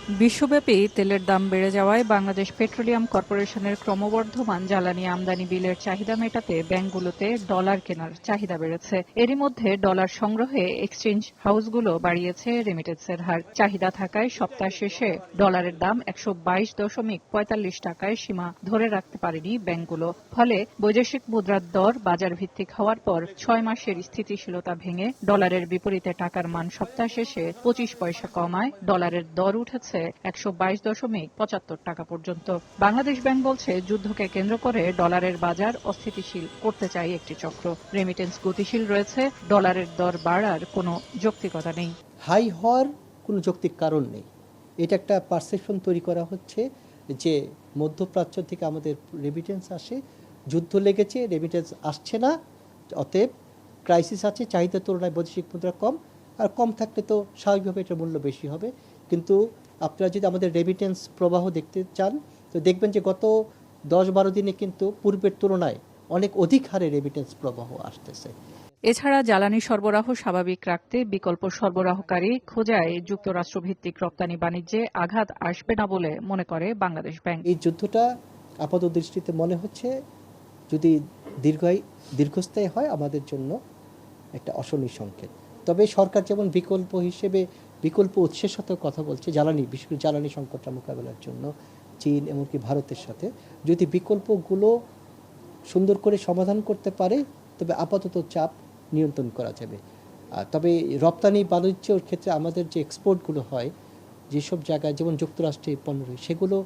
বিশ্বব্যাপী তেলের দাম বেড়ে যাওয়ায় বাংলাদেশ পেট্রোলিয়াম কর্পোরেশনের ক্রমবর্ধমান জ্বালানি আমদানি বিলের চাহিদা মেটাতে ব্যাংকগুলোতে ডলার কেনার চাহিদা বেড়েছে। এরই মধ্যে ডলার সংগ্রহে এক্সচেঞ্জ হাউসগুলো বাড়িয়েছে রেমিটেন্সের হার। চাহিদা থাকায় সপ্তাহ শেষে ডলারের দাম ১২২.৪৫ টাকায় সীমা ধরে রাখতে পারেনি ব্যাংকগুলো। ফলে বৈদেশিক মুদ্রার দর বাজার ভিত্তিক হওয়ার পর ৬ মাসের স্থিতিশীলতা ভেঙে ডলারের বিপরীতে টাকার মান সপ্তাহ শেষে ২৫ পয়সা কমায় ডলারের দর উঠেছে ১২২.৭৫ টাকা পর্যন্ত। বাংলাদেশ ব্যাংক বলছে, যুদ্ধকে কেন্দ্র করে ডলারের বাজার অস্থিতিশীল করতে চায় একটি চক্র। রেমিটেন্স গতিশীল রয়েছে, ডলারের দর বাড়ার কোনো যৌক্তিকতা নেই। হাই হওয়ার কোনো যৌক্তিক কারণ নেই। এটা একটা পারসেপশন তৈরি করা হচ্ছে যে মধ্যপ্রাচ্য থেকে আমাদের রেমিটেন্স আসে, যুদ্ধ লেগেছে, রেমিটেন্স আসছে না, অতএব ক্রাইসিস আছে, চাহিদার তুলনায় বৈদেশিক মুদ্রা কম, আর কম থাকলে তো স্বাভাবিকভাবে এটার মূল্য বেশি হবে। কিন্তু আপনারা যদি আমাদের রেমিটেন্স প্রবাহ দেখতে চান তো দেখবেন যে গত ১০-১২ দিনে কিন্তু পূর্বের তুলনায় অনেক অধিক হারে রেমিটেন্স প্রবাহ আসতেছে। এছাড়া জ্বালানি সরবরাহ স্বাভাবিক রাখতে বিকল্প সরবরাহকারী খোঁজায় যুক্তরাষ্ট্রভিত্তিক রপ্তানি বাণিজ্যে আঘাত আসবে না বলে মনে করে বাংলাদেশ ব্যাংক। এই যুদ্ধটা আপাত দৃষ্টিতে মনে হচ্ছে যদি দীর্ঘস্থায়ী হয় আমাদের জন্য একটা অশনির সংকেত। তবে সরকার যেমন বিকল্প উৎসের সাথে কথা বলছে, বিশেষ করে জ্বালানি সংকটটা মোকাবেলার জন্য চীন এমনকি ভারতের সাথে, যদি বিকল্পগুলো সুন্দর করে সমাধান করতে পারে তবে আপাতত চাপ নিয়ন্ত্রণ করা যাবে। তবে রপ্তানি বাণিজ্যের ক্ষেত্রে আমাদের যে এক্সপোর্টগুলো হয় যেসব জায়গায়, যেমন যুক্তরাষ্ট্রে পণ্য রয়েছে, সেগুলো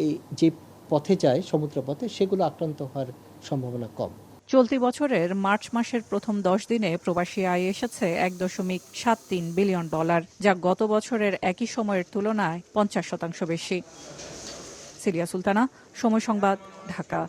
এই যে পথে যায় সমুদ্রপথে, সেগুলো আক্রান্ত হওয়ার সম্ভাবনা কম। চলতি বছরের মার্চ মাসের প্রথম 10 দিনে প্রবাসী আয় এসেছে ১.৭৩ বিলিয়ন ডলার, যা গত বছরের একই সময়ের তুলনায় ৫০% বেশি। সিলিয়া সুলতানা, সময় সংবাদ, ঢাকা।